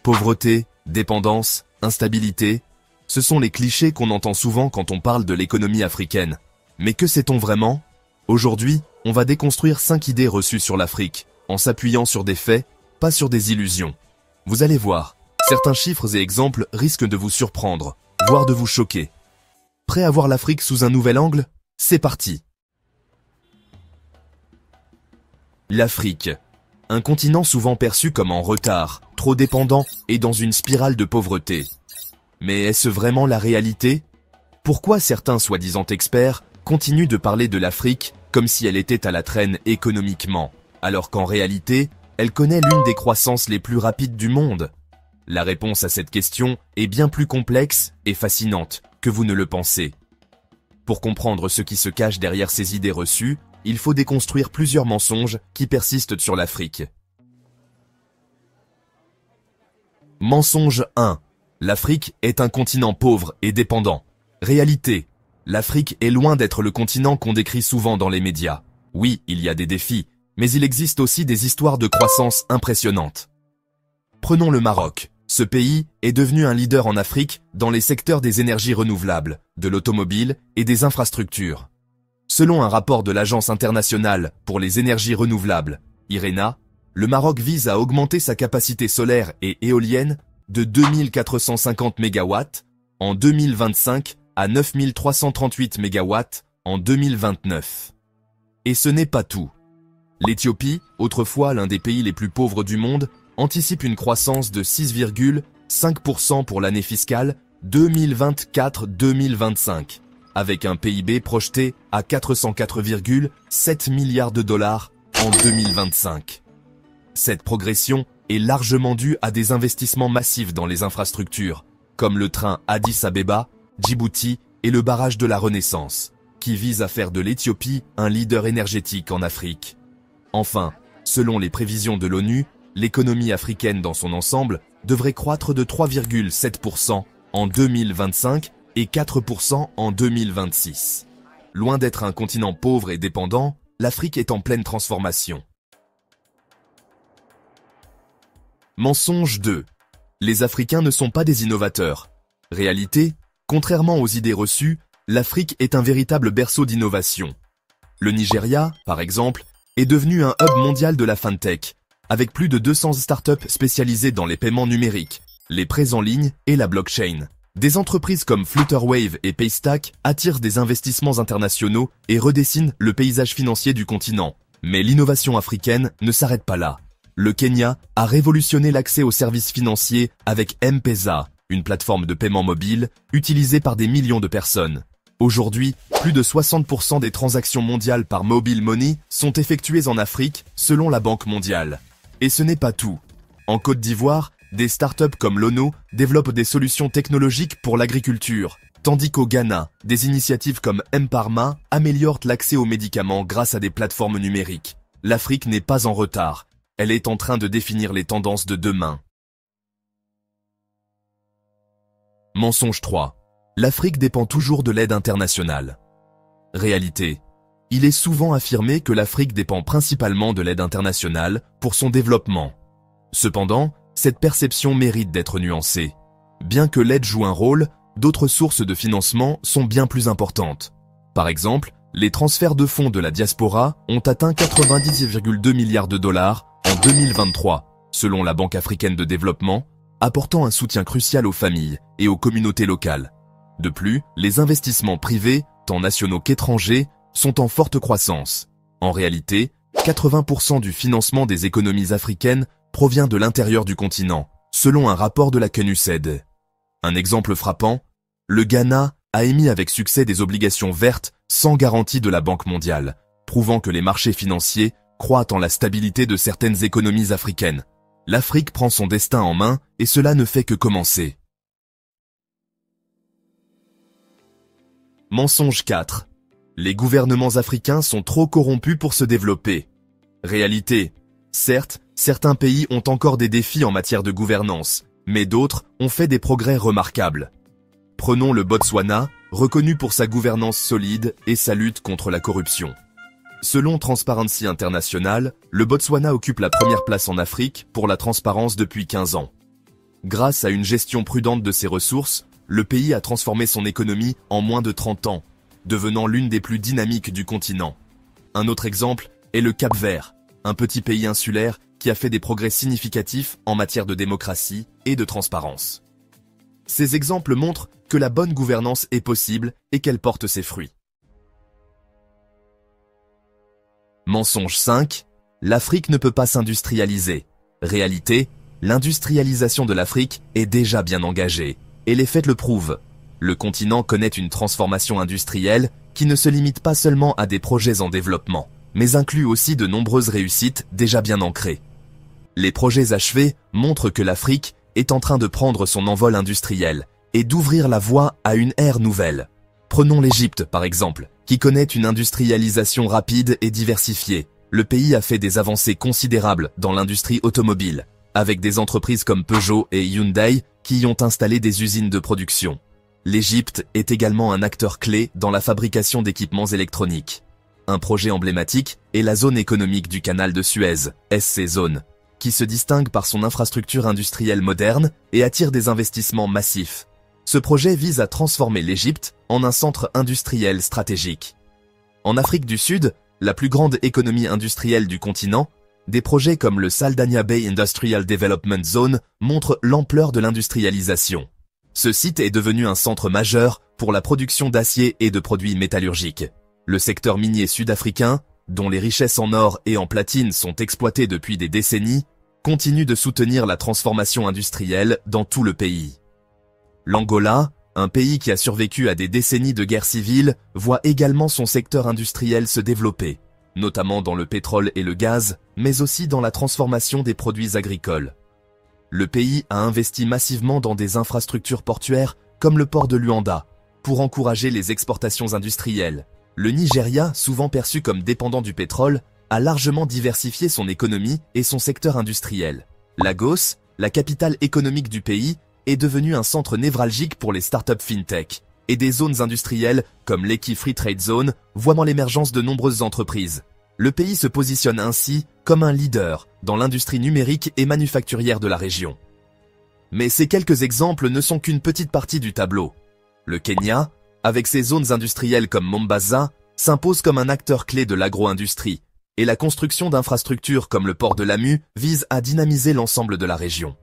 Pauvreté, dépendance, instabilité, ce sont les clichés qu'on entend souvent quand on parle de l'économie africaine. Mais que sait-on vraiment? Aujourd'hui, on va déconstruire 5 idées reçues sur l'Afrique, en s'appuyant sur des faits, pas sur des illusions. Vous allez voir, certains chiffres et exemples risquent de vous surprendre, voire de vous choquer. Prêt à voir l'Afrique sous un nouvel angle? C'est parti! L'Afrique. Un continent souvent perçu comme en retard, trop dépendant et dans une spirale de pauvreté. Mais est-ce vraiment la réalité? Pourquoi certains soi-disant experts continuent de parler de l'Afrique comme si elle était à la traîne économiquement, alors qu'en réalité, elle connaît l'une des croissances les plus rapides du monde? La réponse à cette question est bien plus complexe et fascinante que vous ne le pensez. Pour comprendre ce qui se cache derrière ces idées reçues, il faut déconstruire plusieurs mensonges qui persistent sur l'Afrique. Mensonge 1. L'Afrique est un continent pauvre et dépendant. Réalité. L'Afrique est loin d'être le continent qu'on décrit souvent dans les médias. Oui, il y a des défis, mais il existe aussi des histoires de croissance impressionnantes. Prenons le Maroc. Ce pays est devenu un leader en Afrique dans les secteurs des énergies renouvelables, de l'automobile et des infrastructures. Selon un rapport de l'Agence internationale pour les énergies renouvelables, IRENA, le Maroc vise à augmenter sa capacité solaire et éolienne de 2450 MW en 2025 à 9338 MW en 2029. Et ce n'est pas tout. L'Éthiopie, autrefois l'un des pays les plus pauvres du monde, anticipe une croissance de 6,5% pour l'année fiscale 2024-2025, avec un PIB projeté à 404,7 milliards de dollars en 2025. Cette progression est largement due à des investissements massifs dans les infrastructures, comme le train Addis Abeba, Djibouti et le barrage de la Renaissance, qui vise à faire de l'Éthiopie un leader énergétique en Afrique. Enfin, selon les prévisions de l'ONU, l'économie africaine dans son ensemble devrait croître de 3,7% en 2025 et 4% en 2026. Loin d'être un continent pauvre et dépendant, l'Afrique est en pleine transformation. Mensonge 2. Les Africains ne sont pas des innovateurs. Réalité, contrairement aux idées reçues, l'Afrique est un véritable berceau d'innovation. Le Nigeria, par exemple, est devenu un hub mondial de la fintech, avec plus de 200 startups spécialisées dans les paiements numériques, les prêts en ligne et la blockchain. Des entreprises comme Flutterwave et Paystack attirent des investissements internationaux et redessinent le paysage financier du continent. Mais l'innovation africaine ne s'arrête pas là. Le Kenya a révolutionné l'accès aux services financiers avec M-Pesa, une plateforme de paiement mobile utilisée par des millions de personnes. Aujourd'hui, plus de 60% des transactions mondiales par mobile money sont effectuées en Afrique, selon la Banque mondiale. Et ce n'est pas tout. En Côte d'Ivoire, des startups comme Lono développent des solutions technologiques pour l'agriculture, tandis qu'au Ghana, des initiatives comme M-Parma améliorent l'accès aux médicaments grâce à des plateformes numériques. L'Afrique n'est pas en retard. Elle est en train de définir les tendances de demain. Mensonge 3. L'Afrique dépend toujours de l'aide internationale. Réalité. Il est souvent affirmé que l'Afrique dépend principalement de l'aide internationale pour son développement. Cependant, cette perception mérite d'être nuancée. Bien que l'aide joue un rôle, d'autres sources de financement sont bien plus importantes. Par exemple, les transferts de fonds de la diaspora ont atteint 90,2 milliards de dollars en 2023, selon la Banque africaine de développement, apportant un soutien crucial aux familles et aux communautés locales. De plus, les investissements privés, tant nationaux qu'étrangers, sont en forte croissance. En réalité, 80% du financement des économies africaines provient de l'intérieur du continent, selon un rapport de la CNUSED. Un exemple frappant, le Ghana a émis avec succès des obligations vertes sans garantie de la Banque mondiale, prouvant que les marchés financiers croient en la stabilité de certaines économies africaines. L'Afrique prend son destin en main et cela ne fait que commencer. Mensonge 4. Les gouvernements africains sont trop corrompus pour se développer. Réalité. Certes, certains pays ont encore des défis en matière de gouvernance, mais d'autres ont fait des progrès remarquables. Prenons le Botswana, reconnu pour sa gouvernance solide et sa lutte contre la corruption. Selon Transparency International, le Botswana occupe la première place en Afrique pour la transparence depuis 15 ans. Grâce à une gestion prudente de ses ressources, le pays a transformé son économie en moins de 30 ans, devenant l'une des plus dynamiques du continent. Un autre exemple est le Cap-Vert, un petit pays insulaire qui a fait des progrès significatifs en matière de démocratie et de transparence. Ces exemples montrent que la bonne gouvernance est possible et qu'elle porte ses fruits. Mensonge 5. L'Afrique ne peut pas s'industrialiser. Réalité, l'industrialisation de l'Afrique est déjà bien engagée, et les faits le prouvent. Le continent connaît une transformation industrielle qui ne se limite pas seulement à des projets en développement, mais inclut aussi de nombreuses réussites déjà bien ancrées. Les projets achevés montrent que l'Afrique est en train de prendre son envol industriel et d'ouvrir la voie à une ère nouvelle. Prenons l'Égypte par exemple, qui connaît une industrialisation rapide et diversifiée. Le pays a fait des avancées considérables dans l'industrie automobile, avec des entreprises comme Peugeot et Hyundai qui y ont installé des usines de production. L'Égypte est également un acteur clé dans la fabrication d'équipements électroniques. Un projet emblématique est la zone économique du canal de Suez, SC Zone, qui se distingue par son infrastructure industrielle moderne et attire des investissements massifs. Ce projet vise à transformer l'Égypte en un centre industriel stratégique. En Afrique du Sud, la plus grande économie industrielle du continent, des projets comme le Saldanha Bay Industrial Development Zone montrent l'ampleur de l'industrialisation. Ce site est devenu un centre majeur pour la production d'acier et de produits métallurgiques. Le secteur minier sud-africain, dont les richesses en or et en platine sont exploitées depuis des décennies, continue de soutenir la transformation industrielle dans tout le pays. L'Angola, un pays qui a survécu à des décennies de guerre civile, voit également son secteur industriel se développer, notamment dans le pétrole et le gaz, mais aussi dans la transformation des produits agricoles. Le pays a investi massivement dans des infrastructures portuaires comme le port de Luanda, pour encourager les exportations industrielles. Le Nigeria, souvent perçu comme dépendant du pétrole, a largement diversifié son économie et son secteur industriel. Lagos, la capitale économique du pays, est devenue un centre névralgique pour les startups fintech, et des zones industrielles comme l'Ekki Free Trade Zone voient l'émergence de nombreuses entreprises. Le pays se positionne ainsi comme un leader dans l'industrie numérique et manufacturière de la région. Mais ces quelques exemples ne sont qu'une petite partie du tableau. Le Kenya, avec ses zones industrielles comme Mombasa, s'impose comme un acteur clé de l'agro-industrie, et la construction d'infrastructures comme le port de Lamu vise à dynamiser l'ensemble de la région.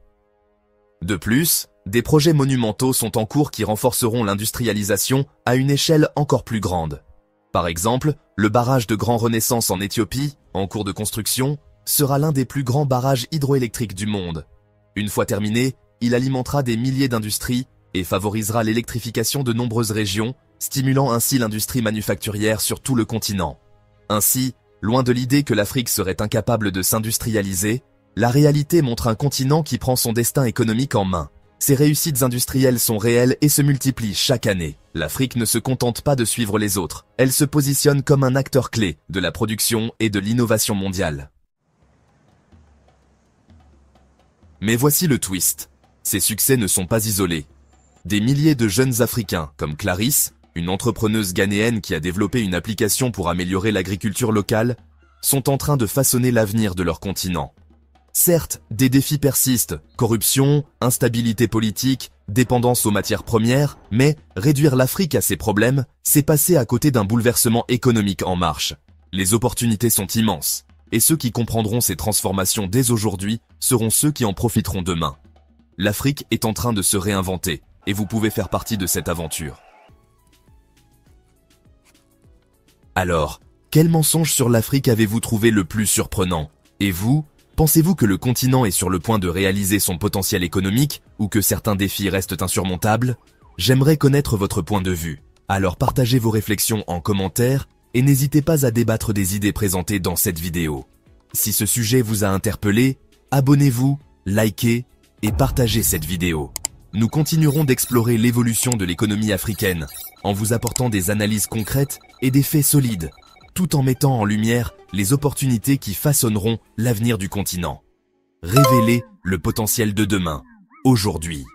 De plus, des projets monumentaux sont en cours qui renforceront l'industrialisation à une échelle encore plus grande. Par exemple, le barrage de Grand Renaissance en Éthiopie, en cours de construction, sera l'un des plus grands barrages hydroélectriques du monde. Une fois terminé, il alimentera des milliers d'industries et favorisera l'électrification de nombreuses régions, stimulant ainsi l'industrie manufacturière sur tout le continent. Ainsi, loin de l'idée que l'Afrique serait incapable de s'industrialiser, la réalité montre un continent qui prend son destin économique en main. Ces réussites industrielles sont réelles et se multiplient chaque année. L'Afrique ne se contente pas de suivre les autres, elle se positionne comme un acteur clé de la production et de l'innovation mondiale. Mais voici le twist. Ces succès ne sont pas isolés. Des milliers de jeunes Africains, comme Clarisse, une entrepreneuse ghanéenne qui a développé une application pour améliorer l'agriculture locale, sont en train de façonner l'avenir de leur continent. Certes, des défis persistent, corruption, instabilité politique, dépendance aux matières premières, mais réduire l'Afrique à ces problèmes, c'est passer à côté d'un bouleversement économique en marche. Les opportunités sont immenses, et ceux qui comprendront ces transformations dès aujourd'hui seront ceux qui en profiteront demain. L'Afrique est en train de se réinventer, et vous pouvez faire partie de cette aventure. Alors, quel mensonge sur l'Afrique avez-vous trouvé le plus surprenant? Et vous, pensez-vous que le continent est sur le point de réaliser son potentiel économique ou que certains défis restent insurmontables? J'aimerais connaître votre point de vue. Alors partagez vos réflexions en commentaire et n'hésitez pas à débattre des idées présentées dans cette vidéo. Si ce sujet vous a interpellé, abonnez-vous, likez et partagez cette vidéo. Nous continuerons d'explorer l'évolution de l'économie africaine en vous apportant des analyses concrètes et des faits solides, tout en mettant en lumière les opportunités qui façonneront l'avenir du continent. Révélez le potentiel de demain, aujourd'hui.